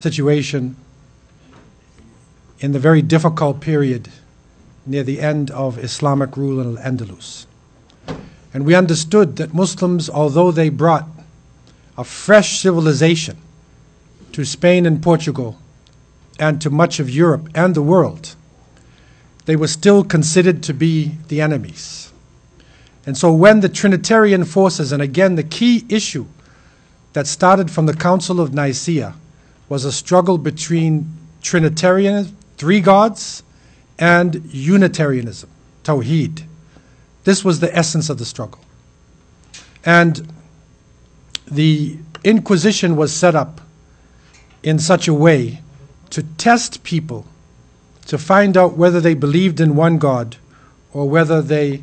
situation in the very difficult period near the end of Islamic rule in Al-Andalus. And we understood that Muslims, although they brought a fresh civilization to Spain and Portugal and to much of Europe and the world, they were still considered to be the enemies. And so when the Trinitarian forces, and again the key issue that started from the Council of Nicaea was a struggle between Trinitarian, three gods, and Unitarianism, Tawheed. This was the essence of the struggle. And the Inquisition was set up in such a way to test people, to find out whether they believed in one God or whether they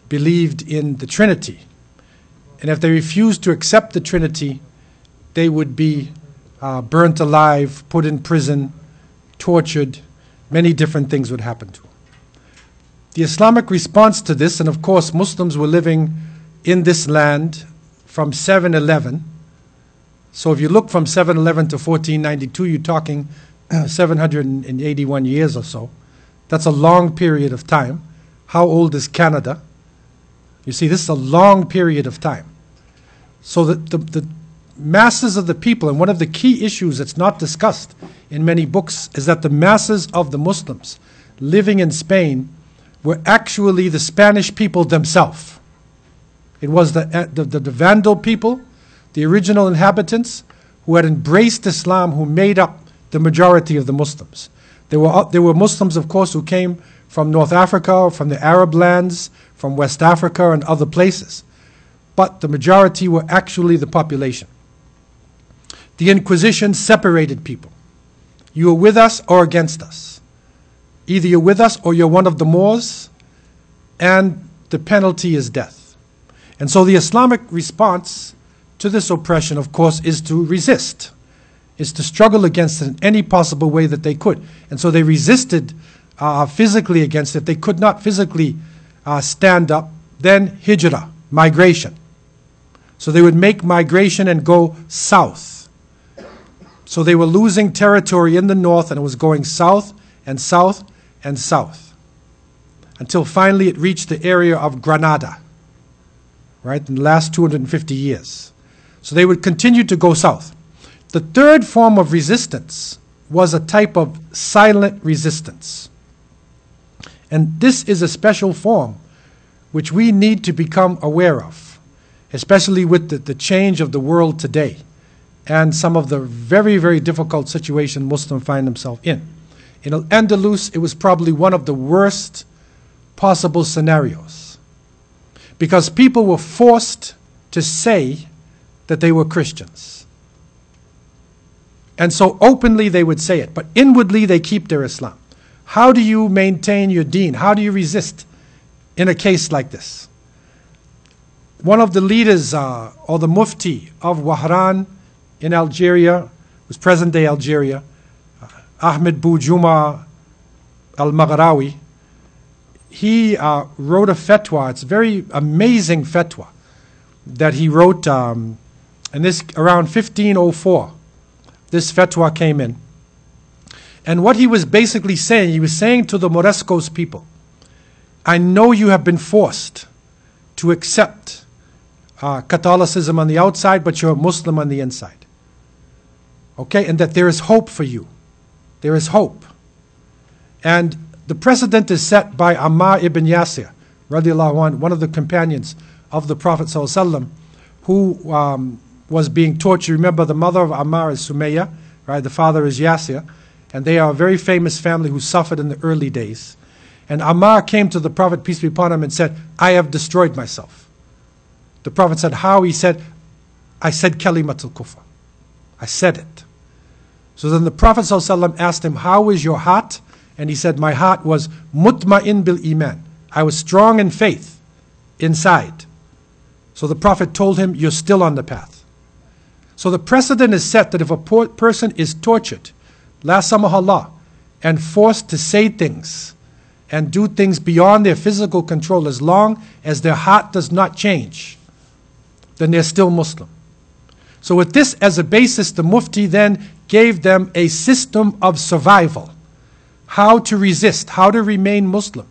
believed in the Trinity. And if they refused to accept the Trinity, they would be burnt alive, put in prison, tortured. Many different things would happen to them. The Islamic response to this, and of course Muslims were living in this land from 711. So if you look from 711 to 1492, you're talking 781 years or so. That's a long period of time. How old is Canada? You see, this is a long period of time. So the masses of the people, and one of the key issues that's not discussed in many books is that the masses of the Muslims living in Spain were actually the Spanish people themselves. It was the Vandal people, the original inhabitants, who had embraced Islam, who made up the majority of the Muslims. There were Muslims, of course, who came from North Africa, from the Arab lands, from West Africa and other places. But the majority were actually the population. The Inquisition separated people. You are with us or against us. Either you're with us or you're one of the Moors, and the penalty is death. And so the Islamic response to this oppression, of course, is to resist, is to struggle against it in any possible way that they could. And so they resisted physically against it. They could not physically stand up. Then hijrah, migration. So they would make migration and go south. So they were losing territory in the north, and it was going south and south and south, until finally it reached the area of Granada, right, in the last 250 years. So they would continue to go south. The third form of resistance was a type of silent resistance. And this is a special form which we need to become aware of, especially with the change of the world today and some of the very, very difficult situation Muslims find themselves in. In Al-Andalus, it was probably one of the worst possible scenarios, because people were forced to say that they were Christians. And so openly they would say it, but inwardly they keep their Islam. How do you maintain your deen? How do you resist in a case like this? One of the leaders, or the mufti of Wahran in Algeria, was present-day Algeria, Ahmed Boujuma al-Maghrawi, he wrote a fatwa. It's a very amazing fatwa that he wrote, and this around 1504. This fatwa came in. And what he was basically saying, he was saying to the Moriscos people, I know you have been forced to accept Catholicism on the outside, but you're a Muslim on the inside. Okay, and that there is hope for you. There is hope. And the precedent is set by Ammar ibn Yasir, radiallahu anhu, one of the companions of the Prophet ﷺ, who was being tortured. Remember, the mother of Ammar is Sumayya, right? The father is Yasir, and they are a very famous family who suffered in the early days. And Ammar came to the Prophet, peace be upon him, and said, I have destroyed myself. The Prophet said, how? He said, I said kalimatul kufr. I said it. So then the Prophet ﷺ asked him, how is your heart? And he said, my heart was mutma'in bil iman. I was strong in faith inside. So the Prophet told him, you're still on the path. So the precedent is set that if a person is tortured, la samahallah, and forced to say things and do things beyond their physical control, as long as their heart does not change, then they're still Muslim. So with this as a basis, the Mufti then gave them a system of survival, how to resist, how to remain Muslim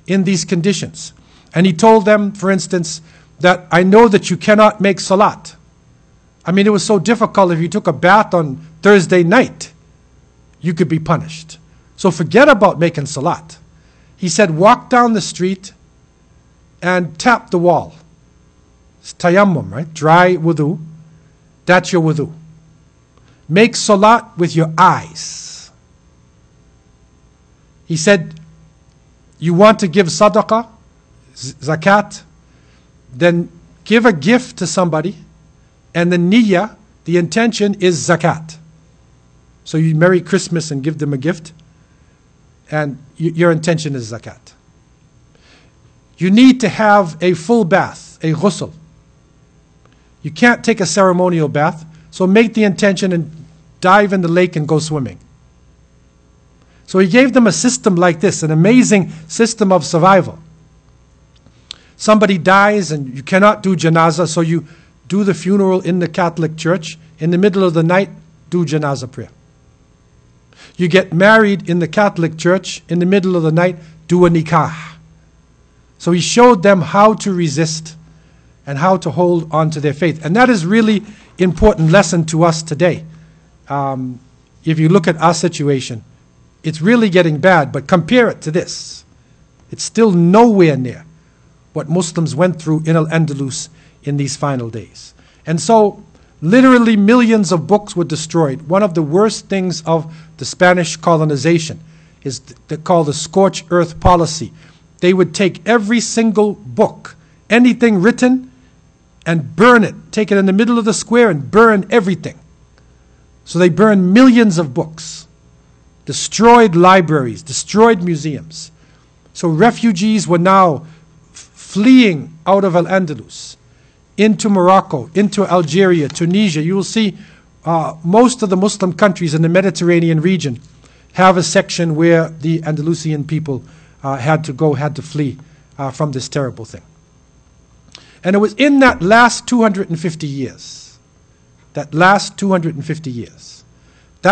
in these conditions. And he told them, for instance, that I know that you cannot make salat. I mean, it was so difficult. If you took a bath on Thursday night, you could be punished. So forget about making salat. He said, walk down the street and tap the wall. It's tayammum, right? Dry wudu. That's your wudu. Make salat with your eyes. He said, you want to give sadaqah, zakat, then give a gift to somebody, and the niyyah, the intention, is zakat. So you Merry Christmas and give them a gift, and your intention is zakat. You need to have a full bath, a ghusl. You can't take a ceremonial bath, so make the intention and dive in the lake and go swimming. So he gave them a system like this, an amazing system of survival. Somebody dies and you cannot do janazah, so you do the funeral in the Catholic Church. In the middle of the night, do janazah prayer. You get married in the Catholic Church. In the middle of the night, do a nikah. So he showed them how to resist and how to hold on to their faith. And that is really important lesson to us today. If you look at our situation, it's really getting bad, but compare it to this. It's still nowhere near what Muslims went through in Al-Andalus in these final days. And so, literally millions of books were destroyed. One of the worst things of the Spanish colonization is called the scorched earth policy. They would take every single book, anything written, and burn it. Take it in the middle of the square and burn everything. So they burned millions of books, destroyed libraries, destroyed museums. So refugees were now fleeing out of Al-Andalus into Morocco, into Algeria, Tunisia. You will see most of the Muslim countries in the Mediterranean region have a section where the Andalusian people had to flee from this terrible thing. And it was in that last 250 years, that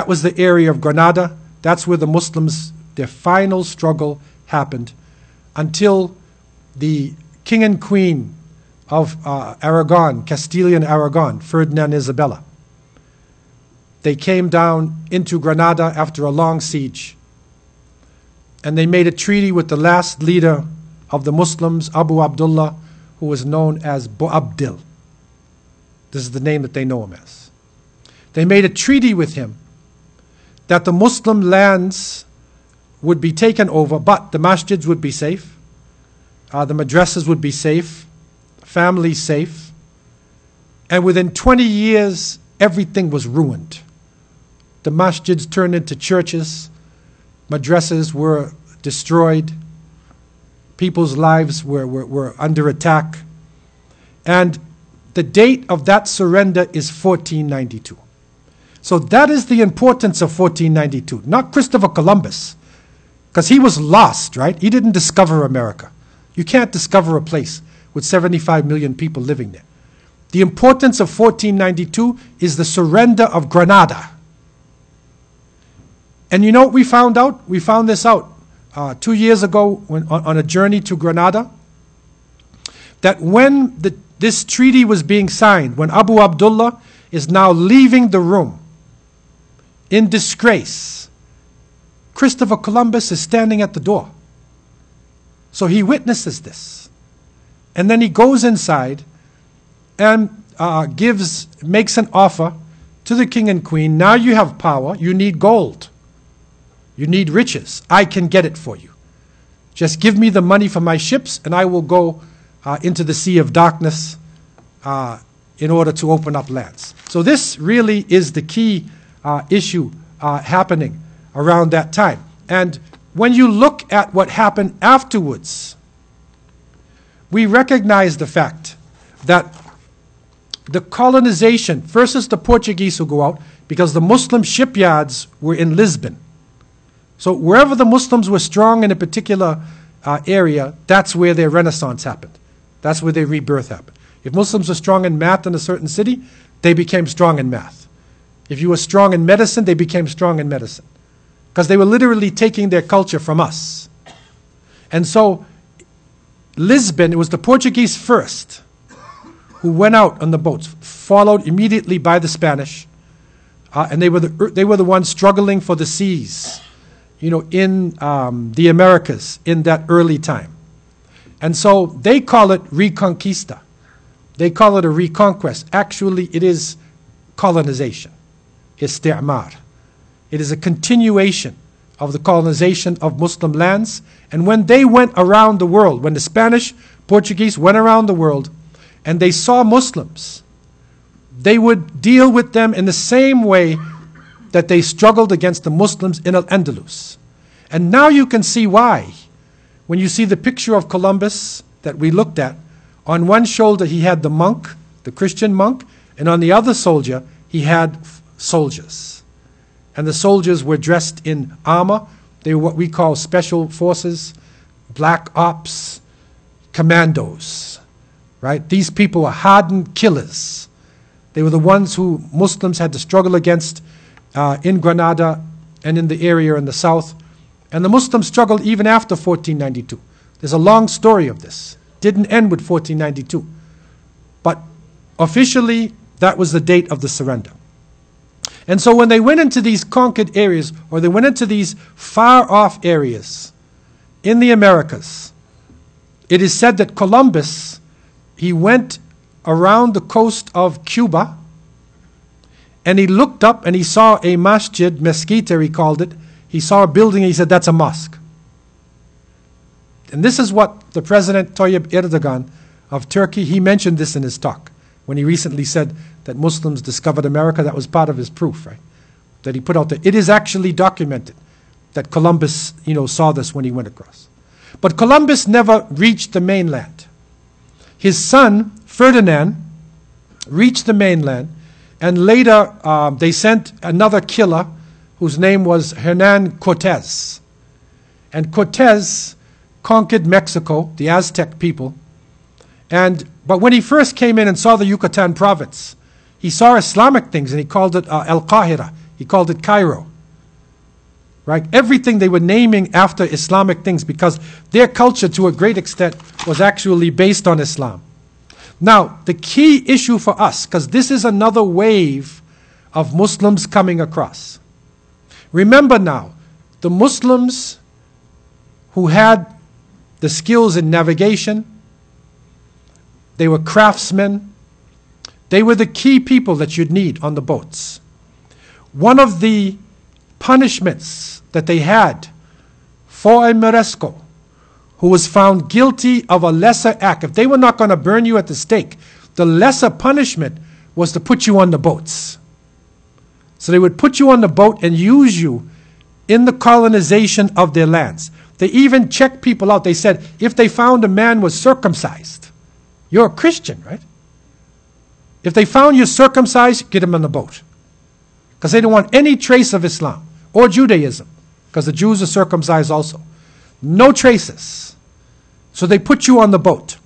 was the area of Granada. That's where the Muslims, their final struggle happened until the king and queen of Aragon, Castilian Aragon, Ferdinand and Isabella. They came down into Granada after a long siege. And they made a treaty with the last leader of the Muslims, Abu Abdullah, who was known as Boabdil. This is the name that they know him as. They made a treaty with him that the Muslim lands would be taken over, but the masjids would be safe, the madrasas would be safe, families safe, and within 20 years, everything was ruined. The masjids turned into churches, madrasas were destroyed, people's lives were under attack, and the date of that surrender is 1492. So that is the importance of 1492, not Christopher Columbus, because he was lost, right? He didn't discover America. You can't discover a place with 75 million people living there. The importance of 1492 is the surrender of Granada. And you know what we found out? We found this out 2 years ago on a journey to Granada, that when this treaty was being signed, when Abu Abdullah is now leaving the room in disgrace, Christopher Columbus is standing at the door. So he witnesses this. And then he goes inside and makes an offer to the king and queen. Now you have power. You need gold. You need riches. I can get it for you. Just give me the money for my ships and I will go into the sea of darkness in order to open up lands. So this really is the key issue happening around that time. And when you look at what happened afterwards, we recognize the fact that the colonization, first is the Portuguese who go out, because the Muslim shipyards were in Lisbon. So wherever the Muslims were strong in a particular area, that's where their renaissance happened. That's where their rebirth happened. If Muslims were strong in math in a certain city, they became strong in math. If you were strong in medicine, they became strong in medicine. Because they were literally taking their culture from us. And so, Lisbon, it was the Portuguese first who went out on the boats, followed immediately by the Spanish. And they were the ones struggling for the seas, you know, in the Americas in that early time. And so they call it Reconquista. They call it a reconquest. Actually, it is colonization. Isti'mar. It is a continuation of the colonization of Muslim lands. And when they went around the world, when the Spanish, Portuguese went around the world, and they saw Muslims, they would deal with them in the same way that they struggled against the Muslims in Al-Andalus. And now you can see why. When you see the picture of Columbus that we looked at, on one shoulder he had the monk, the Christian monk, and on the other soldier he had soldiers. And the soldiers were dressed in armor. They were what we call special forces, black ops, commandos, right? These people were hardened killers. They were the ones who Muslims had to struggle against in Granada and in the area in the south. And the Muslims struggled even after 1492. There's a long story of this. Didn't end with 1492. But officially, that was the date of the surrender. And so when they went into these conquered areas, or they went into these far-off areas in the Americas, it is said that Columbus, he went around the coast of Cuba, and he looked up and he saw a masjid, mezquita he called it. He saw a building and he said, that's a mosque. And this is what the President Tayyip Erdogan of Turkey, he mentioned this in his talk when he recently said that Muslims discovered America. That was part of his proof, right? That he put out there. It is actually documented that Columbus, you know, saw this when he went across. But Columbus never reached the mainland. His son, Ferdinand, reached the mainland, and later they sent another killer whose name was Hernan Cortez. And Cortez conquered Mexico, the Aztec people. But when he first came in and saw the Yucatan province, he saw Islamic things and he called it Al-Qahira. He called it Cairo. Right? Everything they were naming after Islamic things because their culture to a great extent was actually based on Islam. Now, the key issue for us, because this is another wave of Muslims coming across. Remember now, the Muslims who had the skills in navigation, they were craftsmen, they were the key people that you'd need on the boats. One of the punishments that they had for a Moresco who was found guilty of a lesser act, if they were not going to burn you at the stake, the lesser punishment was to put you on the boats. So they would put you on the boat and use you in the colonization of their lands. They even checked people out. They said, if they found a man was circumcised, you're a Christian, right? If they found you circumcised, get him on the boat. Because they don't want any trace of Islam or Judaism, because the Jews are circumcised also. No traces. So they put you on the boat.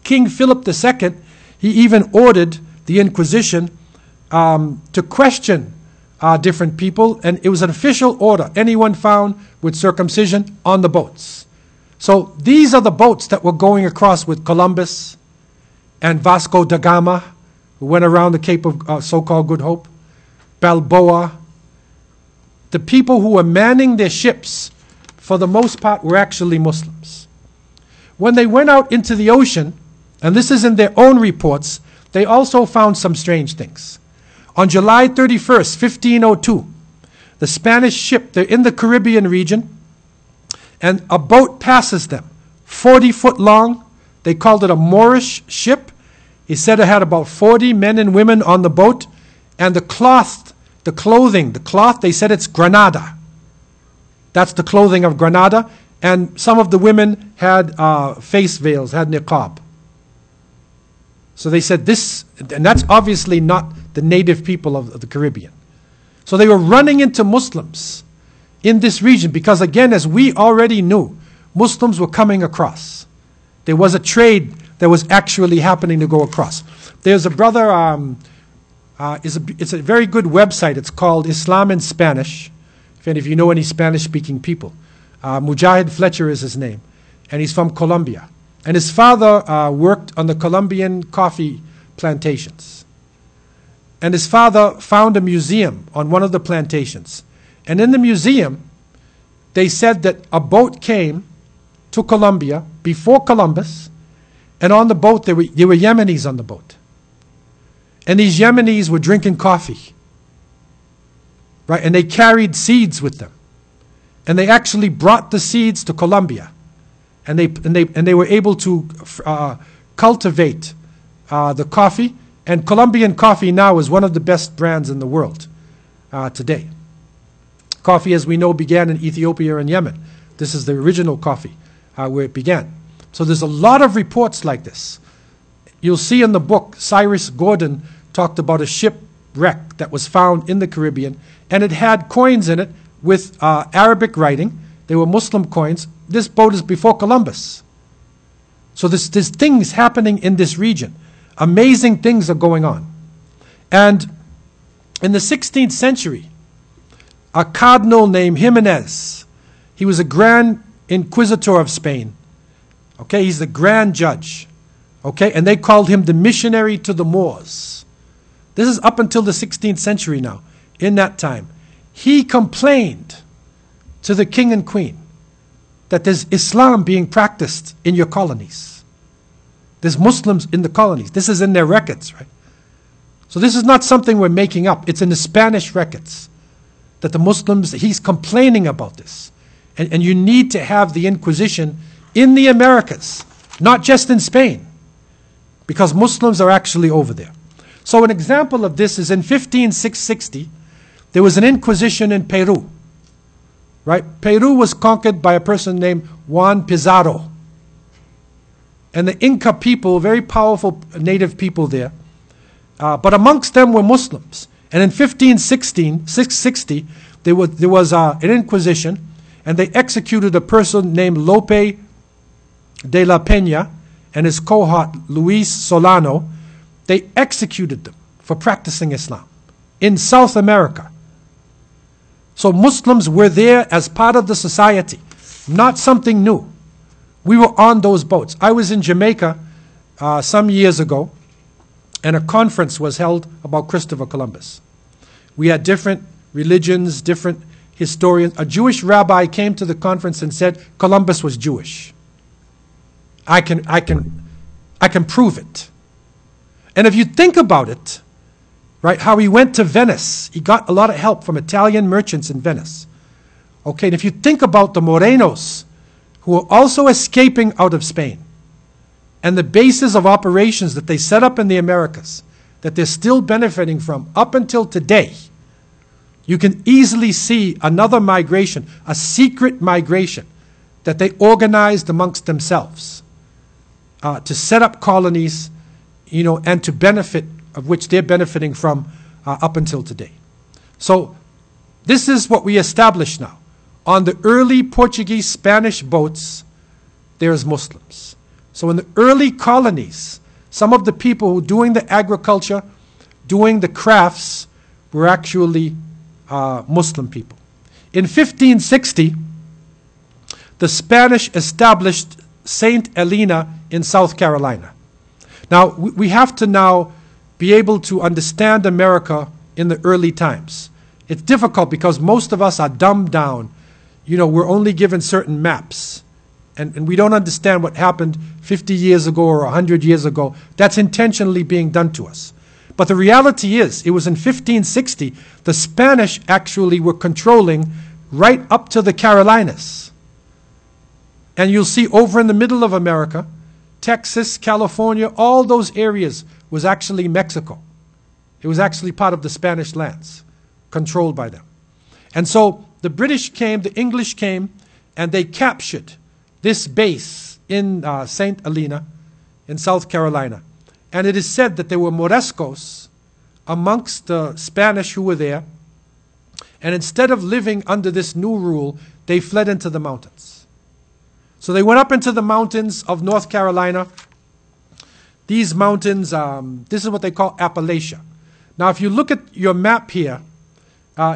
King Philip II, he even ordered the Inquisition to question different people, and it was an official order. Anyone found with circumcision on the boats. So these are the boats that were going across with Columbus and Vasco da Gama, who went around the Cape of so-called Good Hope, Balboa. The people who were manning their ships, for the most part, were actually Muslims. When they went out into the ocean, and this is in their own reports, they also found some strange things. On July 31st, 1502, the Spanish ship, they're in the Caribbean region, and a boat passes them, 40 foot long. They called it a Moorish ship. He said it had about 40 men and women on the boat, and the cloth, they said it's Granada. That's the clothing of Granada, and some of the women had face veils, had niqab. So they said this, and that's obviously not the native people of the Caribbean. So they were running into Muslims in this region because, again, as we already knew, Muslims were coming across. There was a trade that was actually happening to go across. There's a brother, it's a very good website. It's called Islam in Spanish, if any of you know any Spanish-speaking people. Mujahid Fletcher is his name, and he's from Colombia. And his father worked on the Colombian coffee plantations. And his father found a museum on one of the plantations. And in the museum, they said that a boat came to Colombia before Columbus, and on the boat there were Yemenis on the boat. And these Yemenis were drinking coffee, right? And they carried seeds with them. And they actually brought the seeds to Colombia. And they were able to cultivate the coffee. And Colombian coffee now is one of the best brands in the world today. Coffee, as we know, began in Ethiopia and Yemen. This is the original coffee where it began. So there's a lot of reports like this. You'll see in the book, Cyrus Gordon talked about a shipwreck that was found in the Caribbean, and it had coins in it with Arabic writing. They were Muslim coins. This boat is before Columbus. So there's things happening in this region. Amazing things are going on. And in the 16th century, a cardinal named Jimenez, he was a grand inquisitor of Spain. Okay, he's the grand judge. Okay, and they called him the missionary to the Moors. This is up until the 16th century now. In that time, he complained to the king and queen that there's Islam being practiced in your colonies. There's Muslims in the colonies. This is in their records, right? So this is not something we're making up. It's in the Spanish records that the Muslims, he's complaining about this. And you need to have the Inquisition in the Americas, not just in Spain, because Muslims are actually over there. So an example of this is in 15660, there was an Inquisition in Peru. Right? Peru was conquered by a person named Juan Pizarro. And the Inca people, very powerful native people there, but amongst them were Muslims. And in 660, there was an Inquisition, and they executed a person named Lope de la Peña and his cohort Luis Solano. They executed them for practicing Islam in South America. So Muslims were there as part of the society, not something new. We were on those boats. I was in Jamaica some years ago, and a conference was held about Christopher Columbus. We had different religions, different historians. A Jewish rabbi came to the conference and said Columbus was Jewish. I can prove it. And if you think about it, right, how he went to Venice, he got a lot of help from Italian merchants in Venice. Okay, and if you think about the Morenos, who are also escaping out of Spain, and the bases of operations that they set up in the Americas, that they're still benefiting from up until today, you can easily see another migration, a secret migration that they organized amongst themselves to set up colonies, you know, and to benefit, of which they're benefiting from up until today. So this is what we established now. On the early Portuguese, Spanish boats, there's Muslims. So in the early colonies, some of the people who were doing the agriculture, doing the crafts, were actually Muslim people. In 1560, the Spanish established St. Helena in South Carolina. Now, we have to now be able to understand America in the early times. It's difficult because most of us are dumbed down. You know, we're only given certain maps. And we don't understand what happened 50 years ago or 100 years ago. That's intentionally being done to us. But the reality is, it was in 1560, the Spanish actually were controlling right up to the Carolinas. And you'll see over in the middle of America, Texas, California, all those areas was actually Mexico. It was actually part of the Spanish lands, controlled by them. And so the British came, the English came, and they captured this base in St. Helena in South Carolina. And it is said that there were Moriscos amongst the Spanish who were there. And instead of living under this new rule, they fled into the mountains. So they went up into the mountains of North Carolina. These mountains, this is what they call Appalachia. Now, if you look at your map here,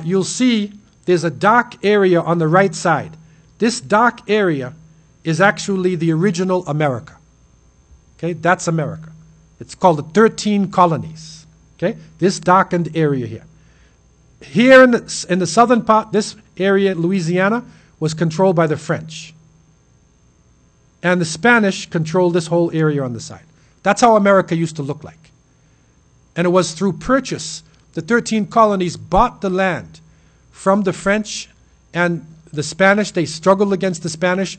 you'll see there's a dark area on the right side. This dark area is actually the original America. Okay, that's America. It's called the 13 colonies. Okay, this darkened area here. Here in the southern part, this area, Louisiana, was controlled by the French. And the Spanish controlled this whole area on the side. That's how America used to look like. And it was through purchase. The 13 colonies bought the land from the French and the Spanish. They struggled against the Spanish,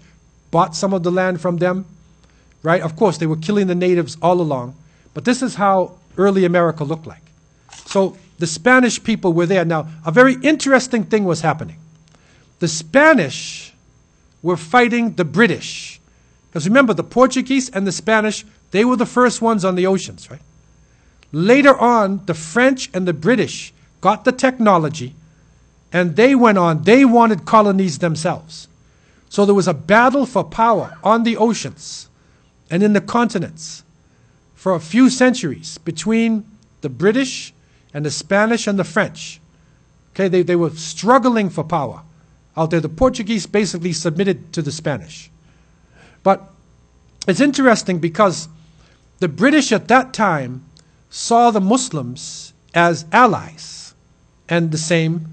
bought some of the land from them. Right? Of course, they were killing the natives all along. But this is how early America looked like. So the Spanish people were there. Now, a very interesting thing was happening. The Spanish were fighting the British. Because remember, the Portuguese and the Spanish, they were the first ones on the oceans, right? Later on, the French and the British got the technology, and they went on. They wanted colonies themselves. So there was a battle for power on the oceans and in the continents for a few centuries between the British and the Spanish and the French. Okay, they were struggling for power out there. The Portuguese basically submitted to the Spanish. But it's interesting because the British at that time saw the Muslims as allies, and the same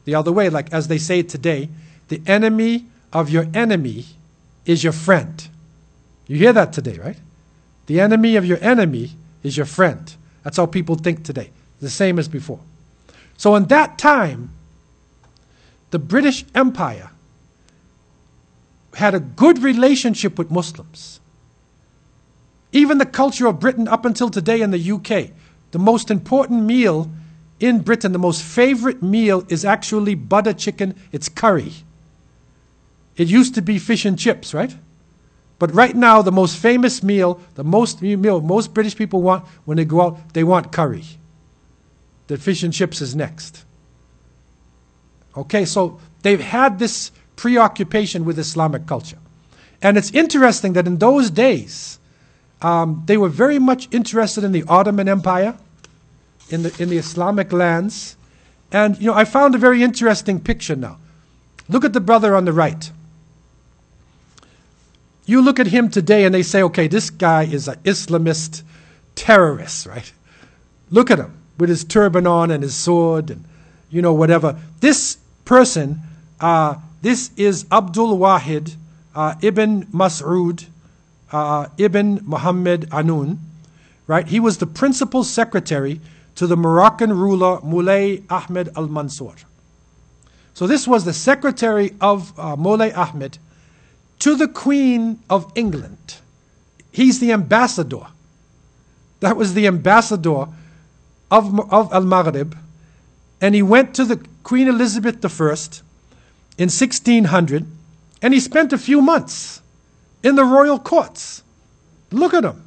the other way, like as they say today, the enemy of your enemy is your friend. You hear that today, right? The enemy of your enemy is your friend. That's how people think today, the same as before. So in that time, the British Empire had a good relationship with Muslims. Even the culture of Britain up until today in the UK, the most important meal in Britain, the most favorite meal is actually butter chicken. It's curry. It used to be fish and chips, right? But right now, the most famous meal, most British people want when they go out, they want curry. The fish and chips is next. Okay, so they've had this preoccupation with Islamic culture. And it's interesting that in those days, they were very much interested in the Ottoman Empire, in the Islamic lands. And, you know, I found a very interesting picture now. Look at the brother on the right. You look at him today and they say, okay, this guy is an Islamist terrorist, right? Look at him with his turban on and his sword and, you know, whatever. This person, this is Abdul Wahid ibn Mas'ud ibn Muhammad Anun, right? He was the principal secretary to the Moroccan ruler Moulay Ahmed al-Mansour. So this was the secretary of Moulay Ahmed to the Queen of England. He's the ambassador. That was the ambassador of Al-Maghrib. And he went to the Queen Elizabeth I in 1600, and he spent a few months in the royal courts. Look at him.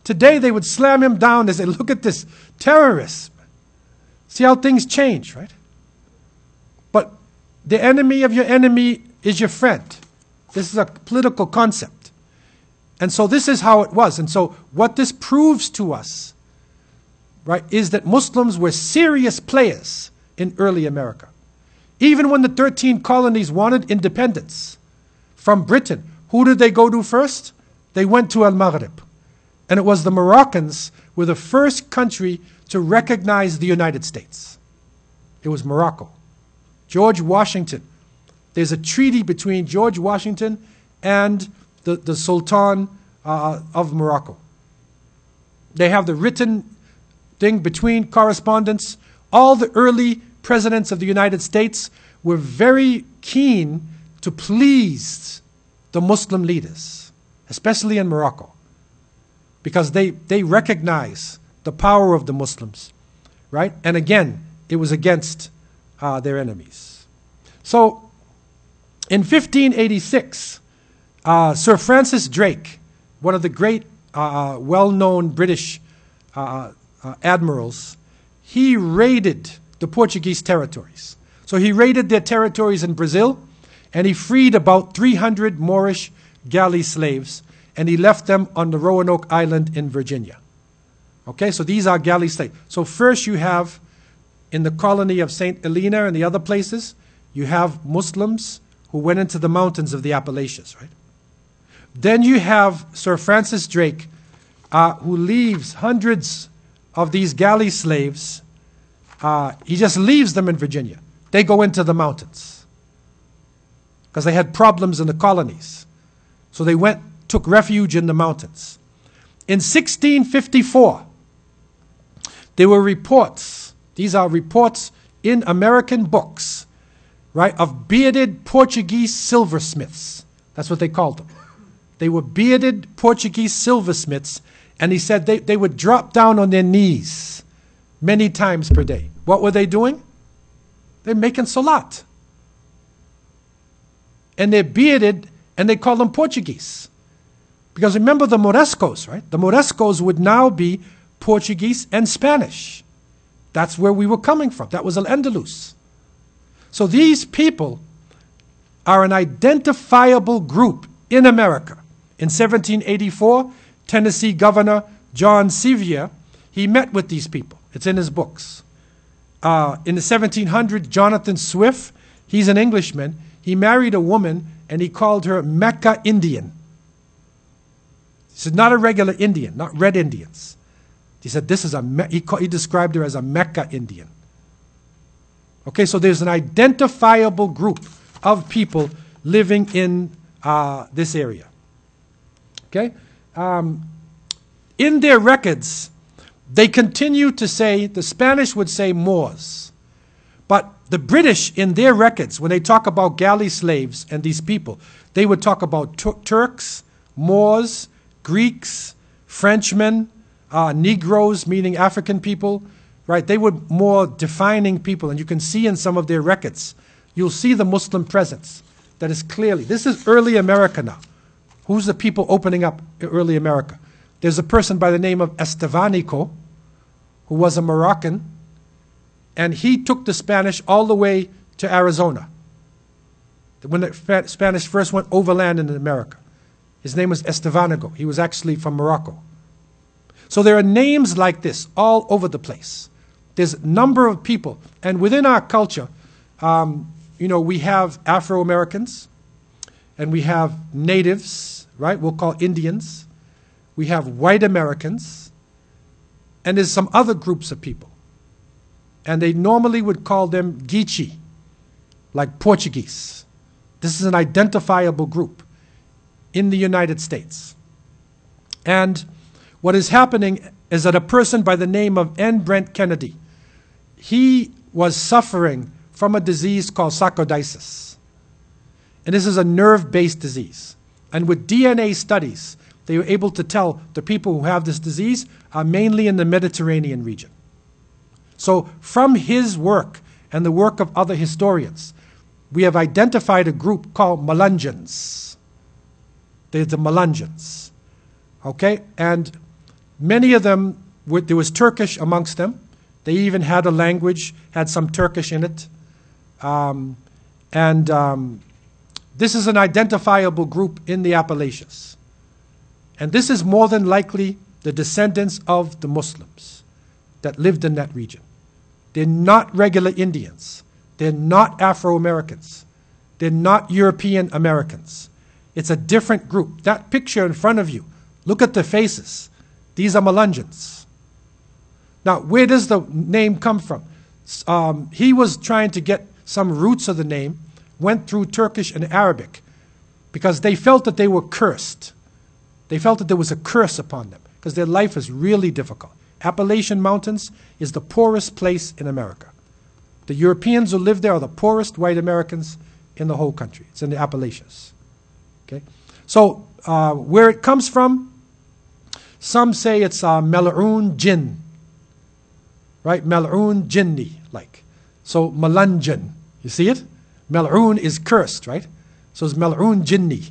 Today they would slam him down and say, look at this terrorist. See how things change, right? But the enemy of your enemy is your friend. This is a political concept. And so this is how it was. And so what this proves to us, right, is that Muslims were serious players in early America. Even when the 13 colonies wanted independence from Britain, who did they go to first? They went to Al-Maghrib. And it was the Moroccans were the first country to recognize the United States. It was Morocco. George Washington. There's a treaty between George Washington and the Sultan of Morocco. They have the written thing between correspondence. All the early presidents of the United States were very keen to please the Muslim leaders, especially in Morocco, because they recognize the power of the Muslims, right? And again, it was against their enemies. So in 1586, Sir Francis Drake, one of the great well-known British admirals, he raided the Portuguese territories. So he raided their territories in Brazil, and he freed about 300 Moorish galley slaves, and he left them on the Roanoke Island in Virginia. Okay, so these are galley slaves. So first you have, in the colony of St. Helena and the other places, you have Muslims who went into the mountains of the Appalachians, right? Then you have Sir Francis Drake, who leaves hundreds of these galley slaves. He just leaves them in Virginia. They go into the mountains because they had problems in the colonies. So they took refuge in the mountains. In 1654, there were reports, these are reports in American books, right, of bearded Portuguese silversmiths. That's what they called them. They were bearded Portuguese silversmiths, and he said they would drop down on their knees many times per day. What were they doing? They're making salat. And they're bearded, and they call them Portuguese. Because remember the Morescos, right? The Morescos would now be Portuguese and Spanish. That's where we were coming from. That was Al-Andalus. So these people are an identifiable group in America. In 1784, Tennessee Governor John Sevier, he met with these people. It's in his books. In the 1700s, Jonathan Swift, he's an Englishman, he married a woman and he called her Mecca Indian. He said, not a regular Indian, not red Indians. He said, this is he described her as a Mecca Indian. Okay, so there's an identifiable group of people living in this area. Okay? In their records, they continue to say, the Spanish would say Moors. But the British, in their records, when they talk about galley slaves and these people, they would talk about Turks, Moors, Greeks, Frenchmen, Negroes, meaning African people, right? They were more defining people, and you can see in some of their records, you'll see the Muslim presence. That is clearly, this is early America now. Who's the people opening up early America? There's a person by the name of Estevanico, who was a Moroccan, and he took the Spanish all the way to Arizona. When the Spanish first went overland in America. His name was Estevanico. He was actually from Morocco. So there are names like this all over the place. There's a number of people. And within our culture, we have Afro-Americans, and we have natives, right? We'll call Indians. We have white Americans, and there's some other groups of people. And they normally would call them Geechee, like Portuguese. This is an identifiable group in the United States. And what is happening is that a person by the name of N. Brent Kennedy, he was suffering from a disease called sarcoidosis. And this is a nerve-based disease. And with DNA studies, they were able to tell the people who have this disease are mainly in the Mediterranean region. So from his work and the work of other historians, we have identified a group called Melungeons. They're the Melungeons. Okay? And many of them, there was Turkish amongst them. They even had a language, had some Turkish in it. This is an identifiable group in the Appalachians. And this is more than likely the descendants of the Muslims that lived in that region. They're not regular Indians. They're not Afro-Americans. They're not European Americans. It's a different group. That picture in front of you, look at the faces. These are Melungeons. Now, where does the name come from? He was trying to get some roots of the name, went through Turkish and Arabic, because they felt that they were cursed. They felt that there was a curse upon them, because their life is really difficult. Appalachian Mountains is the poorest place in America. The Europeans who live there are the poorest white Americans in the whole country. It's in the Appalachians. Okay? So where it comes from, some say it's Mel'oon Jinn, right? Mel'oon Jinni, like. So Melungeon, you see it? Mel'oon is cursed, right? So it's Mel'oon Jinni.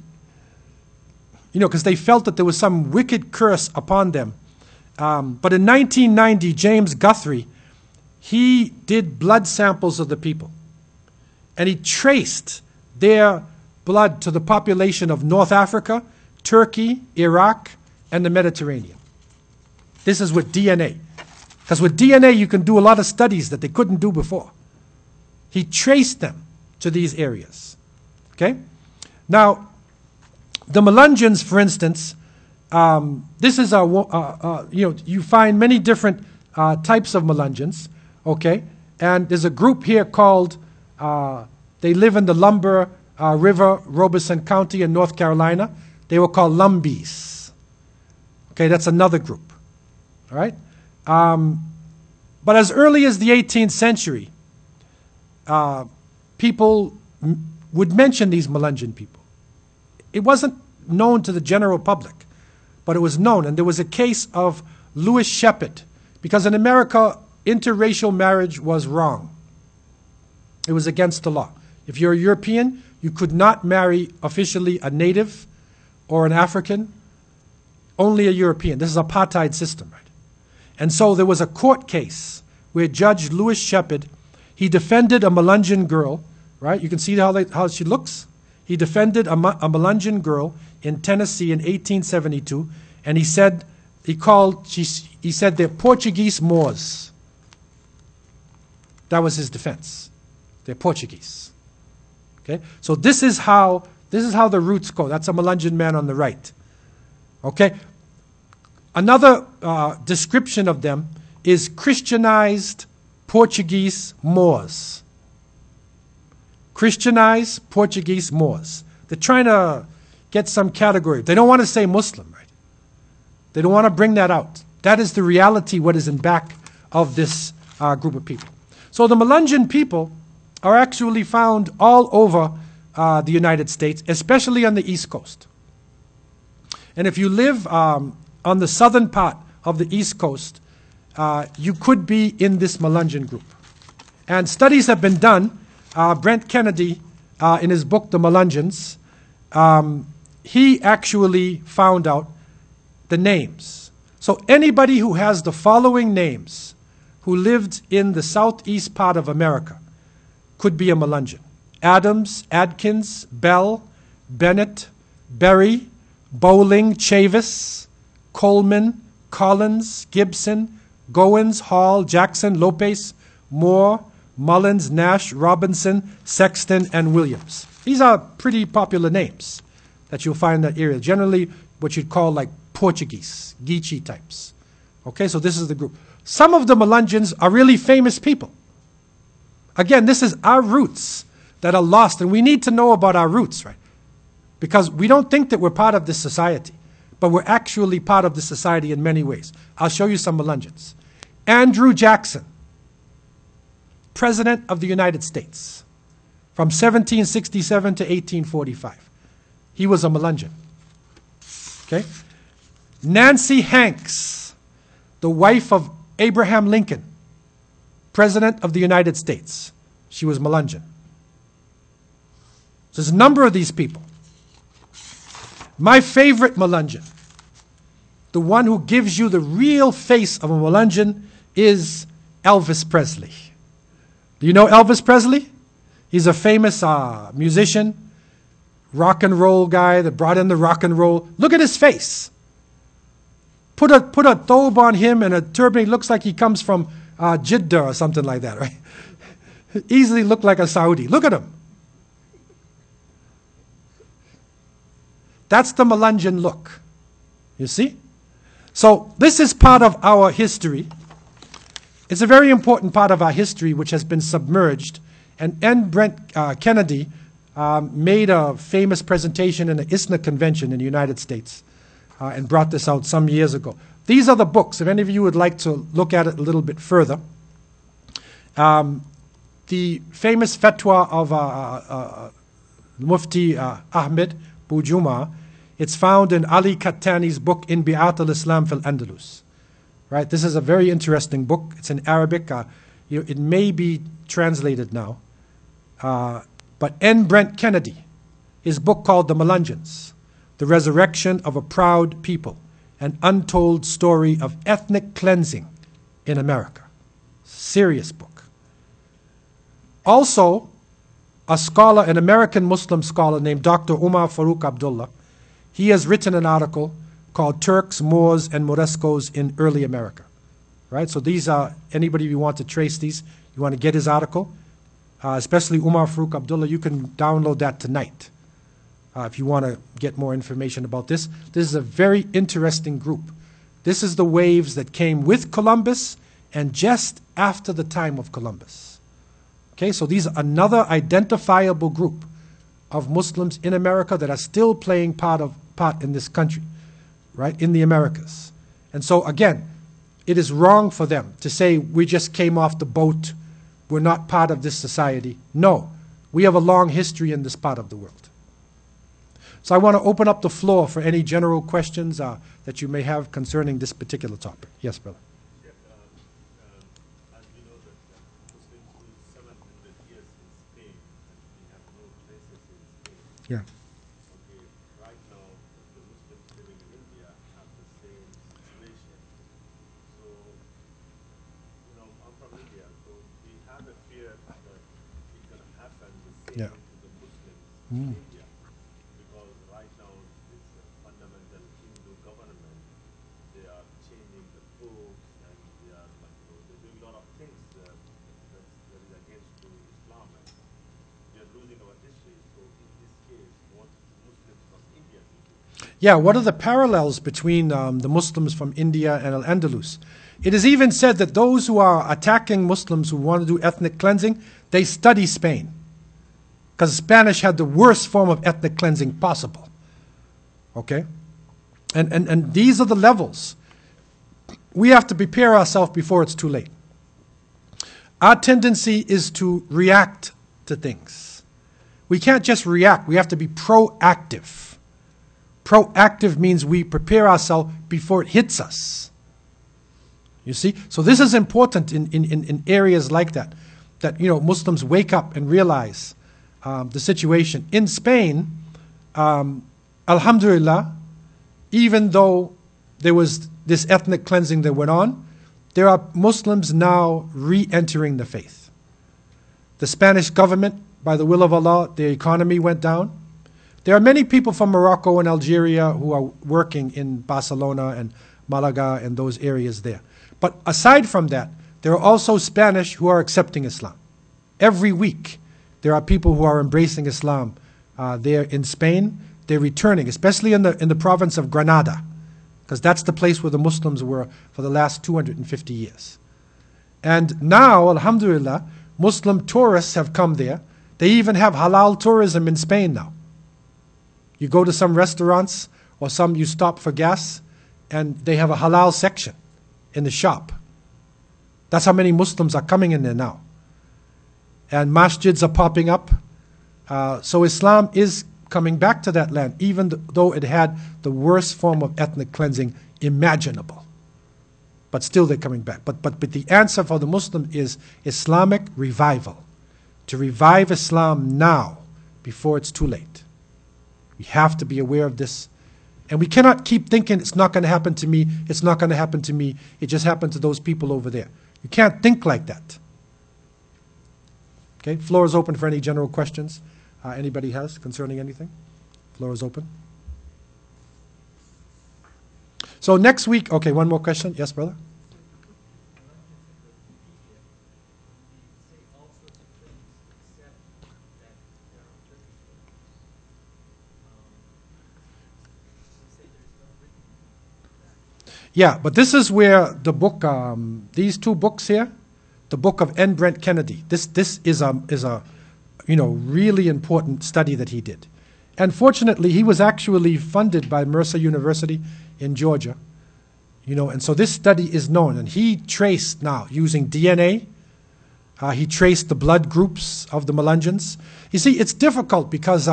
You know, because they felt that there was some wicked curse upon them. But in 1990, James Guthrie, he did blood samples of the people. And he traced their blood to the population of North Africa, Turkey, Iraq, and the Mediterranean. This is with DNA. Because with DNA, you can do a lot of studies that they couldn't do before. He traced them to these areas. Okay? Now, the Melungeons, for instance, this is you find many different types of Melungeons. Okay? And there's a group here called, they live in the Lumber River, Robeson County in North Carolina. They were called Lumbees. Okay, that's another group. All right? But as early as the 18th century, people would mention these Melungeon people. It wasn't known to the general public, but it was known. And there was a case of Louis Shepard, because in America, interracial marriage was wrong. It was against the law. If you're a European, you could not marry officially a native or an African, only a European. This is an apartheid system, right? And so there was a court case where Judge Louis Shepard, he defended a Melungeon girl, right? You can see how she looks. He defended a Melungeon girl in Tennessee in 1872, and he said they're Portuguese Moors. That was his defense. They're Portuguese. Okay? So this is how the roots go. That's a Melungeon man on the right. Okay? Another description of them is Christianized Portuguese Moors. Christianized Portuguese Moors. They're trying to get some category. They don't want to say Muslim, right? They don't want to bring that out. That is the reality, what is in back of this group of people. So the Melungeon people are actually found all over the United States, especially on the East Coast. And if you live on the southern part of the East Coast, you could be in this Melungeon group. And studies have been done. Brent Kennedy, in his book, The Melungeons, he actually found out the names. So anybody who has the following names who lived in the southeast part of America could be a Melungeon. Adams, Adkins, Bell, Bennett, Berry, Bowling, Chavis, Coleman, Collins, Gibson, Goins, Hall, Jackson, Lopez, Moore, Mullins, Nash, Robinson, Sexton, and Williams. These are pretty popular names that you'll find in that area. Generally what you'd call like Portuguese, Geechee types. Okay, so this is the group. Some of the Melungeons are really famous people. Again, this is our roots that are lost, and we need to know about our roots, right? Because we don't think that we're part of this society, but we're actually part of this society in many ways. I'll show you some Melungeons. Andrew Jackson, President of the United States, from 1767 to 1845. He was a Melungeon. Okay? Nancy Hanks, the wife of Abraham Lincoln, President of the United States. She was Melungeon. So there's a number of these people. My favorite Melungeon, the one who gives you the real face of a Melungeon, is Elvis Presley. Do you know Elvis Presley? He's a famous musician, rock and roll guy that brought in the rock and roll. Look at his face. Put a thobe on him and a turban. He looks like he comes from Jeddah or something like that, right? Easily look like a Saudi. Look at him. That's the Melungeon look. You see? So this is part of our history. It's a very important part of our history which has been submerged. And Brent Kennedy made a famous presentation in the ISNA convention in the United States and brought this out some years ago. These are the books. If any of you would like to look at it a little bit further. The famous fatwa of Mufti Ahmed Bujuma, it's found in Ali Kattani's book, In Bi'at al-Islam fil Andalus. Right? This is a very interesting book. It's in Arabic. It may be translated now. But N. Brent Kennedy, his book called The Melungeons, The Resurrection of a Proud People, an Untold Story of Ethnic Cleansing in America. Serious book. Also, a scholar, an American Muslim scholar named Dr. Umar Farouk Abdullah, he has written an article called Turks, Moors, and Morescos in early America. Right? So these are, anybody you want to trace these, you want to get his article, especially Umar Farooq Abdullah, you can download that tonight if you want to get more information about this. This is a very interesting group. This is the waves that came with Columbus and just after the time of Columbus. Okay, so these are another identifiable group of Muslims in America that are still playing part in this country, right, in the Americas. And so again, it is wrong for them to say we just came off the boat, we're not part of this society. No, we have a long history in this part of the world. So I want to open up the floor for any general questions that you may have concerning this particular topic. Yes, brother. As we know that Muslims ruled 700 years in Spain, and we have no traces in Spain. Yeah. Okay, right now, the Muslims living in India have the same situation. So, I'm from India, so we have a fear that it's going to happen the same to the Muslims in India. Because right now, it's a fundamental Hindu government. They are changing the books, and they are they're doing a lot of things that is against to Islam, and we are losing our history. So in this case, what Muslims from India do? Yeah, what are the parallels between the Muslims from India and Al-Andalus? It is even said that those who are attacking Muslims who want to do ethnic cleansing, they study Spain. Because Spanish had the worst form of ethnic cleansing possible. Okay? And these are the levels. We have to prepare ourselves before it's too late. Our tendency is to react to things. We can't just react, we have to be proactive. Proactive means we prepare ourselves before it hits us. You see? So this is important in areas like that. That, Muslims wake up and realize the situation. In Spain, alhamdulillah, even though there was this ethnic cleansing that went on, there are Muslims now re-entering the faith. The Spanish government, by the will of Allah, their economy went down. There are many people from Morocco and Algeria who are working in Barcelona and Malaga and those areas there. But aside from that, there are also Spanish who are accepting Islam. Every week, there are people who are embracing Islam there in Spain. They're returning, especially in the province of Granada, because that's the place where the Muslims were for the last 250 years. And now, alhamdulillah, Muslim tourists have come there. They even have halal tourism in Spain now. You go to some restaurants or you stop for gas, and they have a halal section in the shop. That's how many Muslims are coming in there now. And masjids are popping up. So Islam is coming back to that land, even though it had the worst form of ethnic cleansing imaginable. But still they're coming back. But the answer for the Muslim is Islamic revival. To revive Islam now, before it's too late. We have to be aware of this. And we cannot keep thinking it's not going to happen to me, it's not going to happen to me, it just happened to those people over there. You can't think like that. Okay, floor is open for any general questions anybody has concerning anything. Floor is open. So next week, okay, one more question. Yes, brother? Yeah, but this is where the book, these two books here, the book of N. Brent Kennedy, this is a really important study that he did. And fortunately, he was actually funded by Mercer University in Georgia. And so this study is known. And he traced now, using DNA, he traced the blood groups of the Melungeons. You see, it's difficult because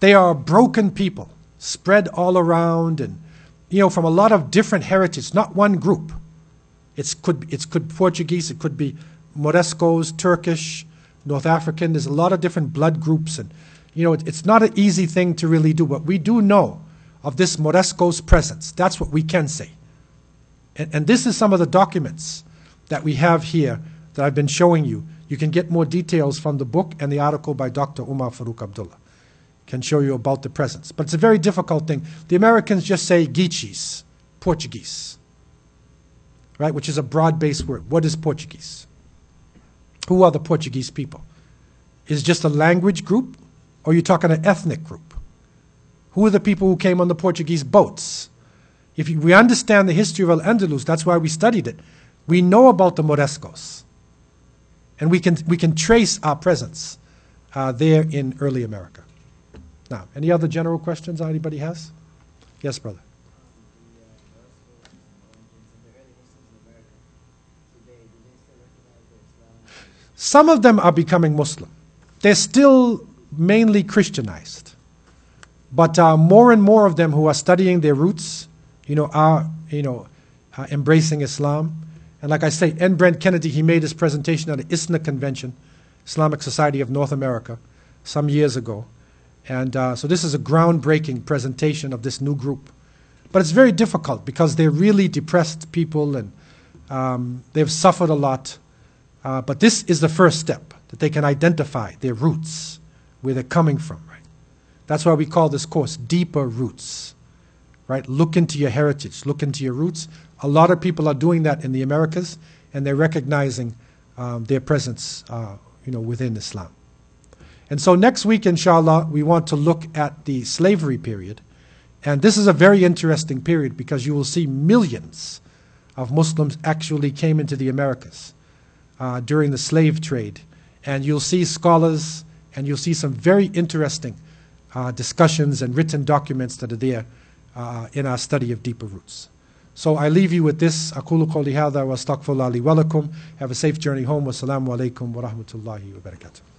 they are broken people, spread all around, and from a lot of different heritage, not one group. It could Portuguese, it could be Morescos, Turkish, North African. There's a lot of different blood groups, and it's not an easy thing to really do. But we do know of this Moresco's presence. That's what we can say. And this is some of the documents that we have here that I've been showing you. You can get more details from the book and the article by Dr. Umar Farooq Abdullah. can show you about the presence. But it's a very difficult thing. The Americans just say Geechees, Portuguese, right, which is a broad-based word. What is Portuguese? Who are the Portuguese people? Is it just a language group, or are you talking an ethnic group? Who are the people who came on the Portuguese boats? If we understand the history of Al-Andalus, that's why we studied it. We know about the Morescos, and we can trace our presence there in early America. Now, any other general questions anybody has? Yes, brother. Some of them are becoming Muslim. They're still mainly Christianized. But more and more of them who are studying their roots, are embracing Islam. And like I say, N. Brent Kennedy, he made his presentation at the ISNA convention, Islamic Society of North America, some years ago. And so this is a groundbreaking presentation of this new group. But it's very difficult because they're really depressed people and they've suffered a lot. But this is the first step, that they can identify their roots, where they're coming from, right? That's why we call this course Deeper Roots, right? Look into your heritage, look into your roots. A lot of people are doing that in the Americas, and they're recognizing their presence, within Islam. And so next week, inshallah, we want to look at the slavery period. And this is a very interesting period because you will see millions of Muslims actually came into the Americas during the slave trade. And you'll see scholars, and you'll see some very interesting discussions and written documents that are there in our study of Deeper Roots. So I leave you with this. أقول قولي هذا وأستغفر الله لي ولكم. Have a safe journey home. Wassalamu alaikum wa rahmatullahi wa barakatuh.